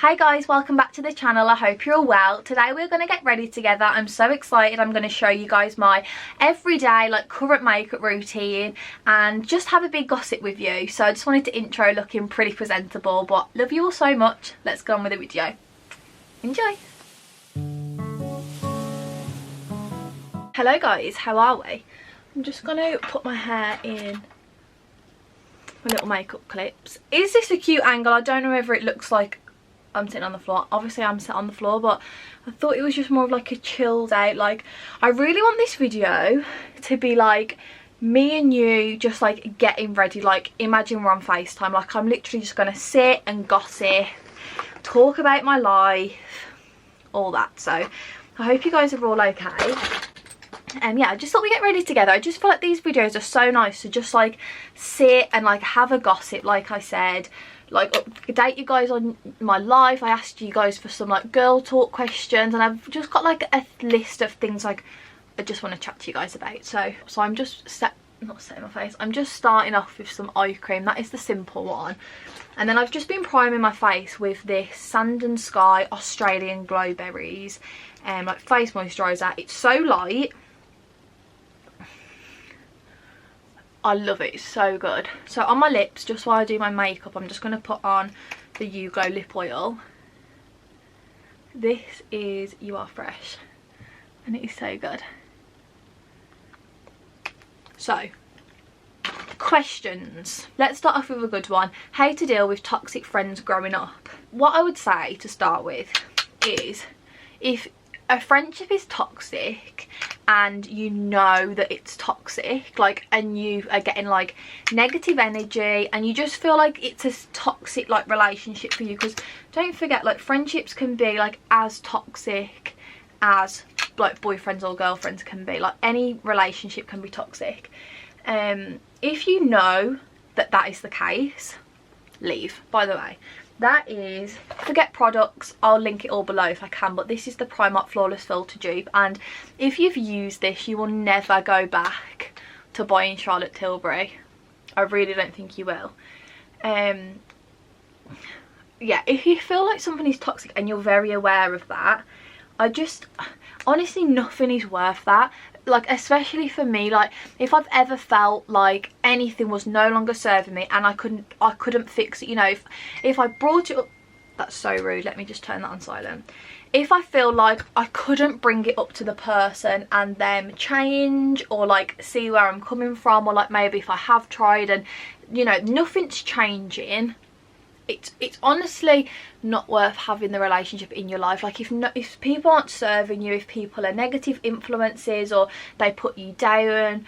Hi guys, welcome back to the channel. I hope you're all well. Today we're going to get ready together. I'm so excited. I'm going to show you guys my everyday current makeup routine and just have a big gossip with you. So I just wanted to intro looking pretty presentable, but love you all so much. Let's go on with the video. Enjoy. Hello guys, how are we? I'm just going to put my hair in my little makeup clips. Is this a cute angle? I don't know whether it looks like I'm sitting on the floor. Obviously I'm sat on the floor, but I thought it was just more of a chilled out, I really want this video to be me and you just getting ready. Imagine we're on FaceTime. I'm literally just gonna sit and gossip, talk about my life, all that. So I hope you guys are all okay. Yeah, I just thought we'd get ready together. I just feel like these videos are so nice to just sit and have a gossip, like I said, update you guys on my life. I asked you guys for some girl talk questions, and I've just got a list of things I just want to chat to you guys about. So I'm just not setting my face, I'm just starting off with some eye cream. That is the simple one, and then I've just been priming my face with this Sand and Sky Australian Glow Berries face moisturiser. It's so light, I love it, it's so good. So on my lips, just while I do my makeup, I'm just going to put on the You Glow lip oil. This is You Are Fresh, and it is so good. So, questions. Let's start off with a good one. How to deal with toxic friends growing up. What I would say to start with is, if a friendship is toxic and you know that it's toxic, and you are getting negative energy and you just feel like it's a toxic relationship for you, because don't forget friendships can be as toxic as boyfriends or girlfriends can be. Any relationship can be toxic. If you know that that is the case, leave. By the way, that is, forget products, I'll link it all below if I can, but this is the Primark Flawless Filter Dupe, and if you've used this you will never go back to buying Charlotte Tilbury. I really don't think you will. Yeah, if you feel like something is toxic and you're very aware of that, honestly nothing is worth that. Especially for me, if I've ever felt like anything was no longer serving me and I couldn't fix it, if I brought it up, that's so rude, let me just turn that on silent. If I feel like I couldn't bring it up to the person and them change, or see where I'm coming from, or maybe if I have tried and nothing's changing, it's honestly not worth having the relationship in your life. If people aren't serving you, if people are negative influences or they put you down,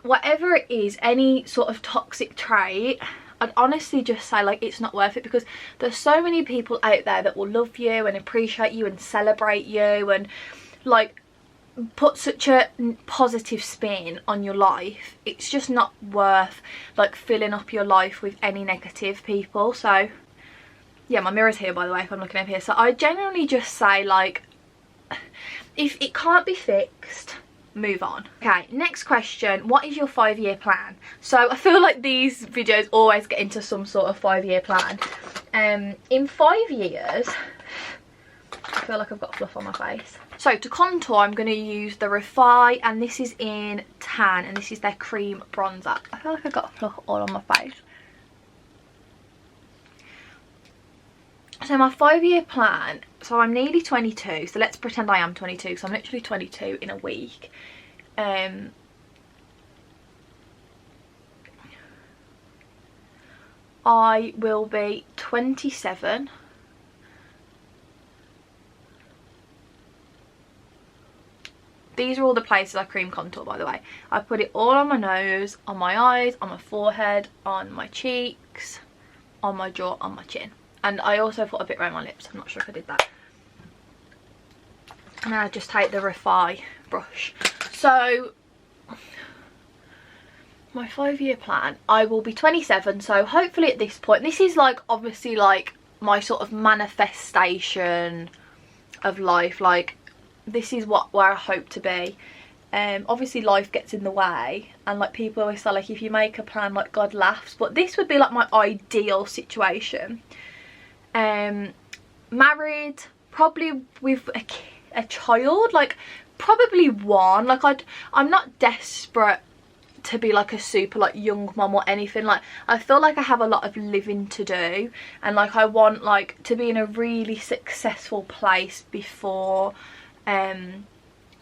whatever it is, any sort of toxic trait, I'd honestly just say it's not worth it, because there's so many people out there that will love you and appreciate you and celebrate you and put such a positive spin on your life. It's just not worth filling up your life with any negative people. So yeah, my mirror's here, by the way, if I'm looking up here. So I genuinely just say if it can't be fixed, move on. Okay, next question. What is your 5-year plan? So I feel like these videos always get into some sort of 5-year plan. In 5 years, I feel like I've got fluff on my face. So to contour, I'm going to use the Refi, and this is in Tan, and this is their cream bronzer. I feel like I've got fluff all on my face. So my 5-year plan, so I'm nearly 22, so let's pretend I am 22, so I'm literally 22 in a week. I will be 27 These are all the places I cream contour, by the way. I put it all on my nose, on my eyes, on my forehead, on my cheeks, on my jaw, on my chin. And I also put a bit around my lips. I'm not sure if I did that. And then I just take the Refi brush. So my 5-year plan, I will be 27, so hopefully at this point, this is obviously my sort of manifestation of life. This is where I hope to be. Obviously life gets in the way, and people always say if you make a plan God laughs, but this would be my ideal situation. married, probably with a child, like probably one. Like I'm not desperate to be like a super like young mom or anything. Like I feel like I have a lot of living to do, and like I want like to be in a really successful place before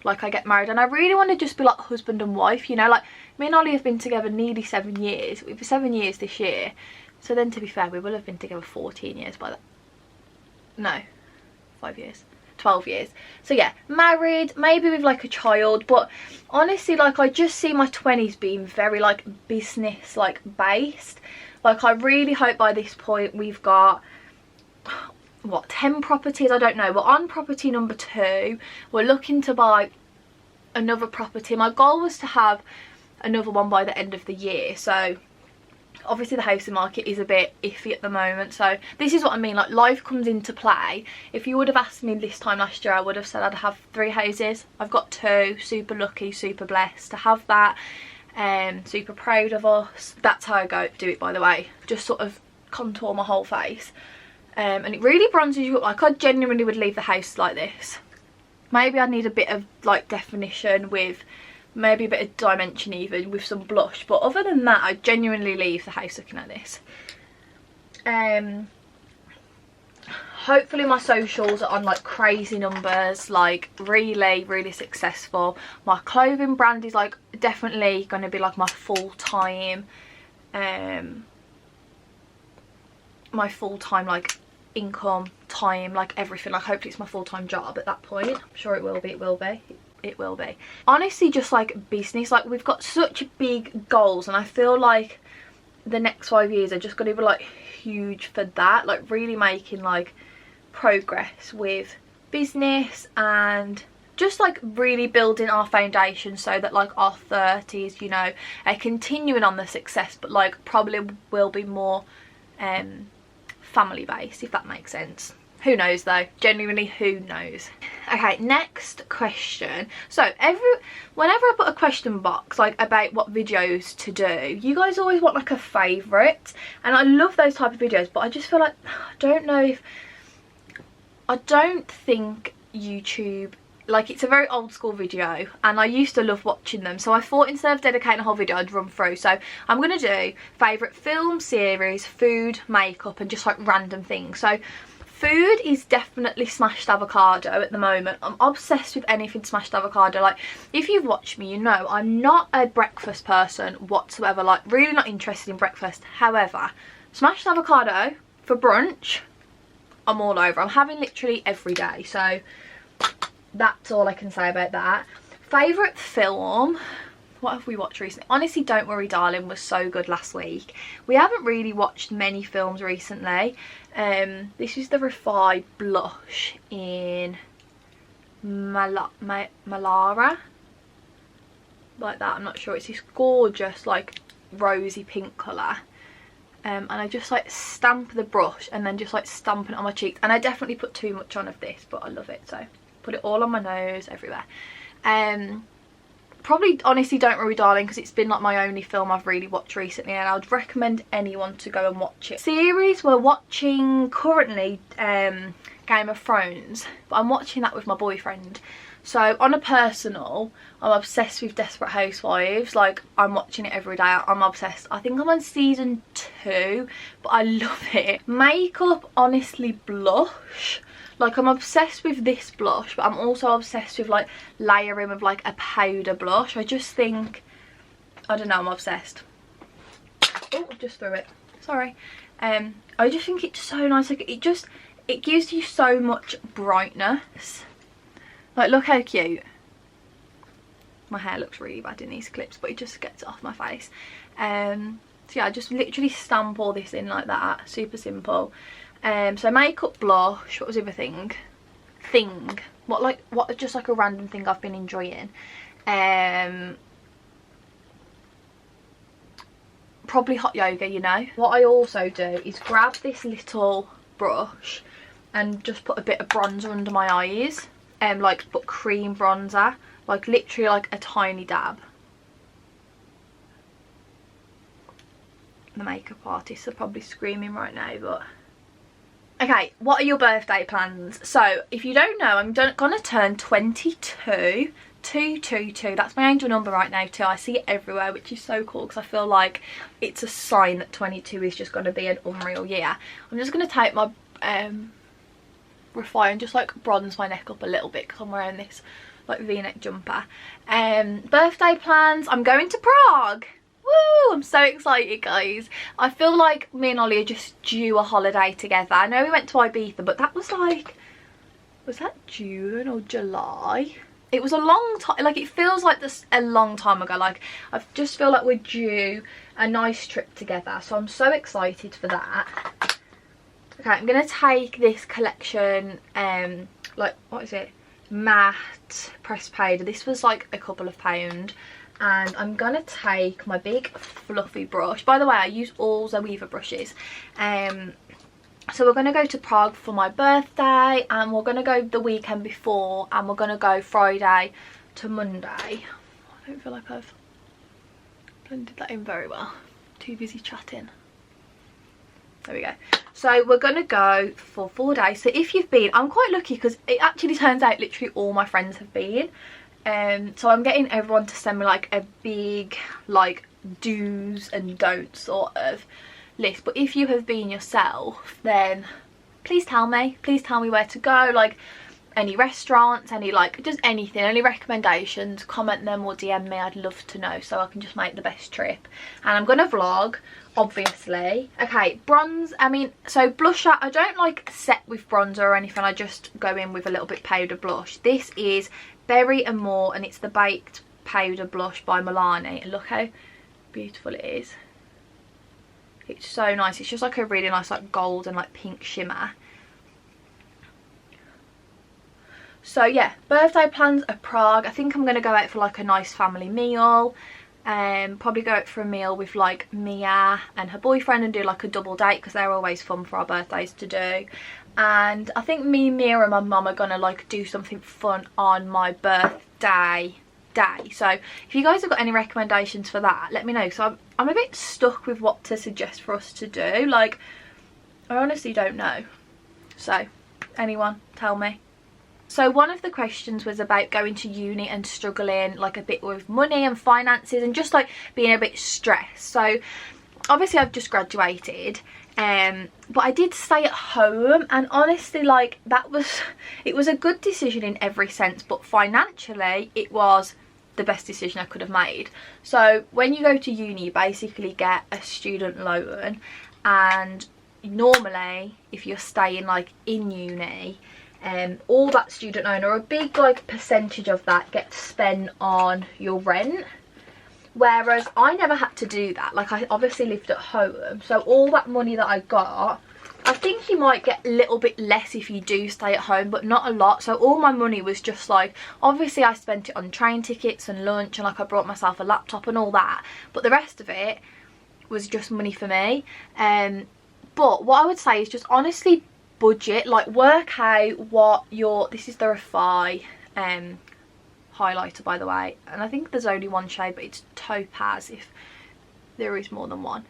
like I get married. And I really want to just be like husband and wife, you know. Like me and Ollie have been together nearly 7 years. We've been 7 years this year, so then to be fair we will have been together 14 years by that. No, 5 years, 12 years. So yeah, married, maybe with like a child. But honestly, like I just see my 20s being very like business like based. Like I really hope by this point we've got what, 10 properties, I don't know. We're on property number 2. We're looking to buy another property. My goal was to have another one by the end of the year. So obviously the housing market is a bit iffy at the moment, so this is what I mean, like life comes into play. If you would have asked me this time last year, I would have said I'd have 3 houses. I've got 2, super lucky, super blessed to have that, super proud of us. That's how I do it, by the way, just sort of contour my whole face, and it really bronzes you up. Like I genuinely would leave the house like this. Maybe I need a bit of like definition with maybe a bit of dimension, even with some blush, but other than that I genuinely leave the house looking like this. Hopefully my socials are on like crazy numbers, like really successful. My clothing brand is like definitely going to be like my full-time like income, time, like everything. Like hopefully it's my full-time job at that point. I'm sure it will be, it will be. Honestly, just like business, like we've got such big goals, and I feel like the next 5 years are just going to be like huge for that, like really making like progress with business and just like really building our foundation so that like our 30s, you know, are continuing on the success, but like probably will be more family based, if that makes sense. Who knows though, genuinely who knows. Okay, next question. So whenever I put a question box like about what videos to do, you guys always want like a favourite, and I love those type of videos, but I just feel like I don't think YouTube, like it's a very old school video and I used to love watching them, so I thought instead of dedicating a whole video I'd run through. So I'm gonna do favourite film, series, food, makeup, and just like random things. So food is definitely smashed avocado at the moment. I'm obsessed with anything smashed avocado. Like if you've watched me, you know I'm not a breakfast person whatsoever, like really not interested in breakfast. However, smashed avocado for brunch, I'm all over. I'm having literally every day, so that's all I can say about that. Favourite film, what have we watched recently? Honestly, Don't Worry Darling was so good last week. We haven't really watched many films recently. This is the Refi blush in Malaya, like that. I'm not sure. It's this gorgeous like rosy pink colour. And I just like stamp the brush and then just like stamp it on my cheeks, and I definitely put too much on of this, but I love it, so put it all on my nose, everywhere. Probably honestly Don't Worry Darling, because it's been like my only film I've really watched recently, and I'd recommend anyone to go and watch it. Series, we're watching currently Game of Thrones, but I'm watching that with my boyfriend. So on a personal, I'm obsessed with Desperate Housewives. Like I'm watching it every day. I'm obsessed. I think I'm on season 2, but I love it. Makeup, honestly, blush. Like I'm obsessed with this blush, but I'm also obsessed with like layering with like a powder blush. I just think, I don't know, I'm obsessed. Oh, I just threw it, sorry. I just think it's so nice. Like it gives you so much brightness. Like look how cute. My hair looks really bad in these clips, but it just gets it off my face. So yeah, I just literally stamp all this in like that, super simple. So makeup, blush, what was the other thing? What just like a random thing I've been enjoying. Probably hot yoga, you know. What I also do is grab this little brush and just put a bit of bronzer under my eyes. Like put cream bronzer, like literally like a tiny dab. The makeup artists are probably screaming right now, but Okay, what are your birthday plans? So if you don't know, I'm gonna turn 22. 222, that's my angel number right now too. I see it everywhere, which is so cool because I feel like it's a sign that 22 is just going to be an unreal year. I'm just going to take my refine, just like bronze my neck up a little bit because I'm wearing this like v-neck jumper. Birthday plans, I'm going to Prague. Woo! I'm so excited, guys. I feel like me and Ollie are just due a holiday together. I know we went to Ibiza, but that was like, was that June or July? It was a long time, like it feels like this a long time ago. Like I just feel like we're due a nice trip together, so I'm so excited for that. Okay, I'm gonna take this collection, like what is it, matte press powder. This was like a couple of pounds, and I'm gonna take my big fluffy brush. By the way, I use all Zoeva brushes. So we're going to go to Prague for my birthday, and we're going to go the weekend before, and we're going to go Friday to Monday. I don't feel like I've blended that in very well. Too busy chatting. There we go. So we're going to go for 4 days. So if you've been, I'm quite lucky because it actually turns out literally all my friends have been. So I'm getting everyone to send me like a big like do's and don'ts sort of list. But if you have been yourself, then please tell me where to go, like any restaurants, any like just anything, any recommendations, comment them or DM me. I'd love to know so I can just make the best trip. And I'm gonna vlog, obviously. Okay, bronze, I mean, so blusher, I don't like set with bronzer or anything, I just go in with a little bit powder blush. This is Berry and More, and it's the Baked Powder Blush by Malaya. Look how beautiful it is. It's so nice. It's just like a really nice like gold and like pink shimmer. So yeah, birthday plans are Prague. I think I'm going to go out for like a nice family meal. Probably go out for a meal with like Mia and her boyfriend and do like a double date because they're always fun for our birthdays to do. And I think me, Mia and my mum are going to like do something fun on my birthday day. So if you guys have got any recommendations for that, let me know. So I'm a bit stuck with what to suggest for us to do. Like I honestly don't know. So anyone tell me. So one of the questions was about going to uni and struggling like a bit with money and finances and just like being a bit stressed. So obviously I've just graduated, but I did stay at home, and honestly like it was a good decision in every sense, but financially it was the best decision I could have made. So when you go to uni, you basically get a student loan, and normally if you're staying like in uni, all that student loan or a big like percentage of that gets spent on your rent, whereas I never had to do that. Like I obviously lived at home, so all that money that I got, I think you might get a little bit less if you do stay at home, but not a lot. So all my money was just like, obviously I spent it on train tickets and lunch, and like I brought myself a laptop and all that, but the rest of it was just money for me. But what I would say is just honestly budget, like work out what your, this is the Refi highlighter by the way, and I think there's only one shade, but it's Topaz if there is more than one,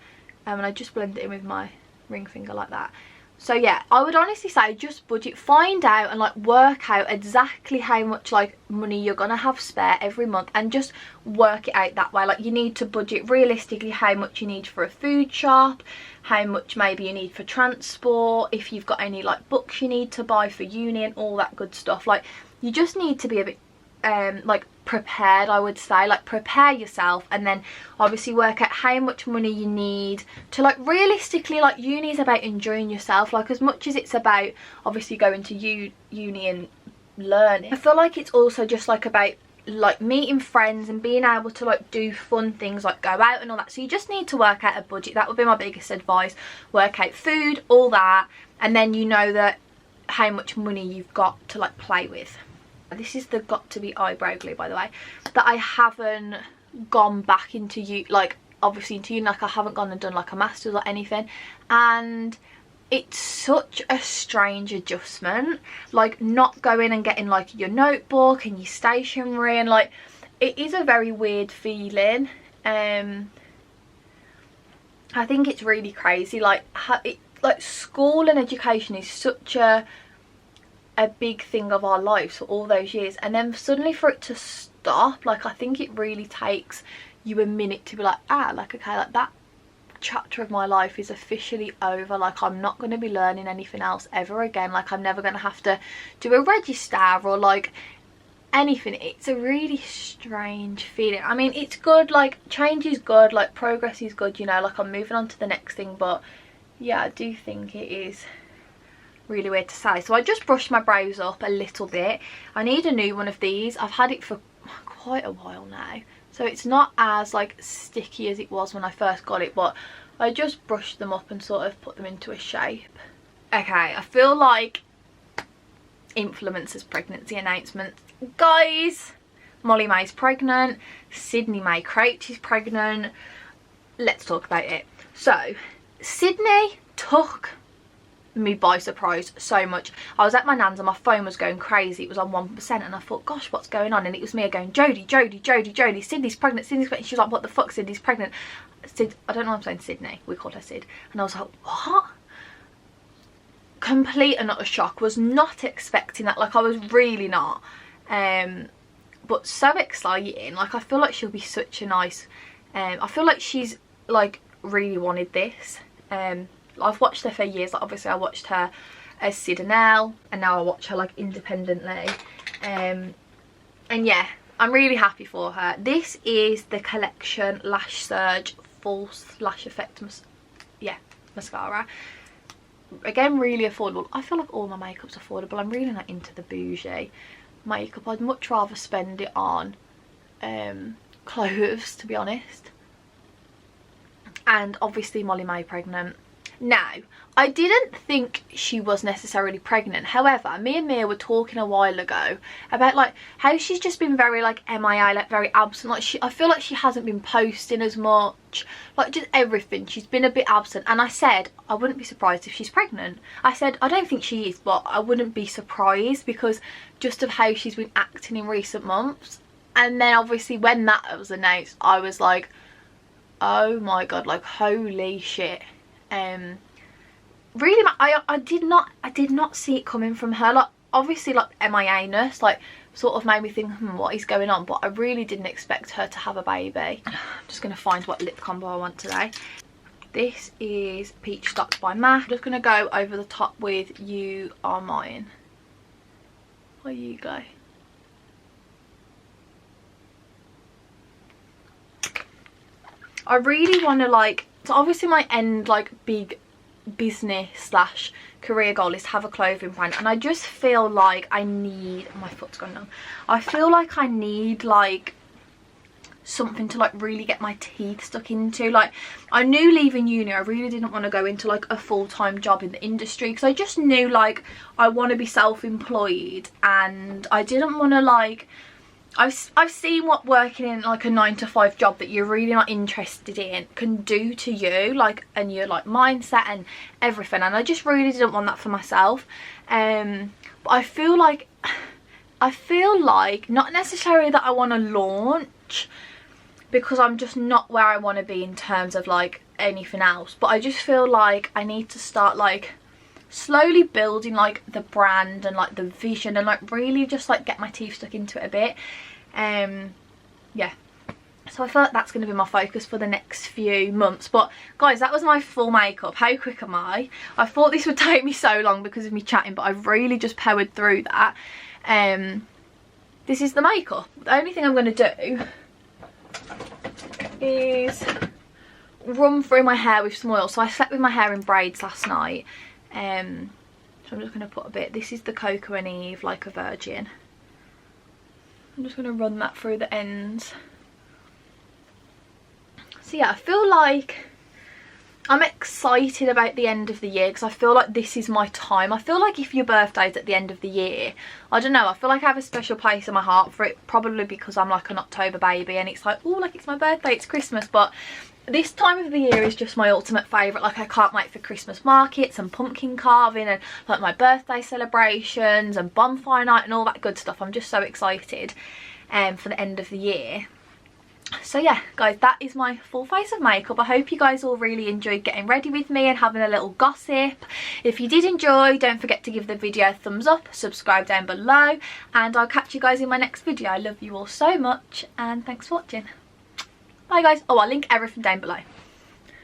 and I just blend it in with my ring finger like that. So yeah, I would honestly say just budget, find out and like work out exactly how much like money you're gonna have spare every month, and just work it out that way. Like you need to budget realistically how much you need for a food shop, how much maybe you need for transport, if you've got any like books you need to buy for uni and all that good stuff. Like you just need to be a bit like prepared, I would say. Like prepare yourself, and then obviously work out how much money you need to like realistically, like uni is about enjoying yourself, like as much as it's about obviously going to uni and learning. I feel like it's also just like about like meeting friends and being able to like do fun things like go out and all that. So you just need to work out a budget. That would be my biggest advice. Work out food, all that, and then you know that how much money you've got to like play with. This is the Got To Be eyebrow glue by the way, that I haven't gone back into like obviously into uni, like I haven't gone and done like a master's or anything, and it's such a strange adjustment, like not going and getting like your notebook and your stationery, and like it is a very weird feeling. I think it's really crazy, like like school and education is such a big thing of our lives for all those years, and then suddenly for it to stop, like I think it really takes you a minute to be like, like okay, like that chapter of my life is officially over. Like I'm not going to be learning anything else ever again. Like I'm never going to have to do a register or like anything. It's a really strange feeling. I mean, it's good, like change is good, like progress is good, you know, like I'm moving on to the next thing, but yeah, I do think it is really weird to say. So I just brushed my brows up a little bit. I need a new one of these. I've had it for quite a while now, so it's not as like sticky as it was when I first got it, but I just brushed them up and sort of put them into a shape. Okay, I feel like influencers pregnancy announcements. Guys, Molly May's pregnant, Sydney May Craich is pregnant. Let's talk about it. So Sydney took me by surprise so much. I was at my nan's and my phone was going crazy. It was on 1% and I thought, gosh, what's going on? And it was Mia going, Jodie, Jodie, Jodie, Jodie, Sydney's pregnant, Sydney's pregnant. She was like, what the fuck, Sydney's pregnant? Sid, I don't know why I'm saying Sydney, we call her Sid. And I was like, what? Complete and utter shock. Was not expecting that. Like I was really not. But so exciting. Like I feel like she'll be such a nice, I feel like she's like really wanted this. I've watched her for years. Like obviously I watched her as Sid and Elle, and now I watch her like independently. And yeah, I'm really happy for her. This is the Collection Lash Surge False Lash Effect mascara. Again, really affordable. I feel like all my makeup's affordable. I'm really not into the bougie makeup. I'd much rather spend it on clothes, to be honest. And obviously Molly May pregnant. Now, I didn't think she was necessarily pregnant. However, me and Mia were talking a while ago about like how she's just been very like MIA, like very absent. Like I feel like she hasn't been posting as much, like just everything. She's been a bit absent, and I said I wouldn't be surprised if she's pregnant. I said I don't think she is, but I wouldn't be surprised because just of how she's been acting in recent months. And then obviously when that was announced, I was like, oh my god, like holy shit. Really, I did not see it coming from her. Like obviously like MIA-ness like sort of made me think, what is going on, but I really didn't expect her to have a baby. I'm just gonna find what lip combo I want today. This is Peach Stocks by MAC. I'm just gonna go over the top with You Are Mine. There you go. I really want to like, so obviously my end like big business slash career goal is to have a clothing brand, and I just feel like I need, my foot's gone numb, I feel like I need like something to like really get my teeth stuck into. Like I knew leaving uni I really didn't want to go into like a full-time job in the industry, because I just knew like I want to be self-employed, and I didn't want to like, I've seen what working in like a 9-to-5 job that you're really not interested in can do to you, like, and your like mindset and everything, and I just really didn't want that for myself. But I feel like not necessarily that I want to launch, because I'm just not where I want to be in terms of like anything else, but I just feel like I need to start like slowly building like the brand and like the vision, and like really just like get my teeth stuck into it a bit. Yeah, so I feel like that's going to be my focus for the next few months. But guys, that was my full makeup. How quick am I thought this would take me so long because of me chatting, but I've really just powered through that. This is the makeup. The only thing I'm going to do is run through my hair with some oil. So I slept with my hair in braids last night. So I'm just going to put a bit, this is the Coco and Eve Like a Virgin. I'm just going to run that through the ends. So yeah, I feel like I'm excited about the end of the year, because I feel like this is my time. I feel like if your birthday's at the end of the year, I don't know, I feel like I have a special place in my heart for it, probably because I'm like an October baby and it's like, oh, like it's my birthday, it's Christmas. But this time of the year is just my ultimate favourite. Like I can't wait for Christmas markets and pumpkin carving and like my birthday celebrations and bonfire night and all that good stuff. I'm just so excited for the end of the year. So yeah guys, that is my full face of makeup. I hope you guys all really enjoyed getting ready with me and having a little gossip. If you did enjoy, don't forget to give the video a thumbs up, subscribe down below, and I'll catch you guys in my next video. I love you all so much and thanks for watching. Bye guys. Oh, I'll link everything down below.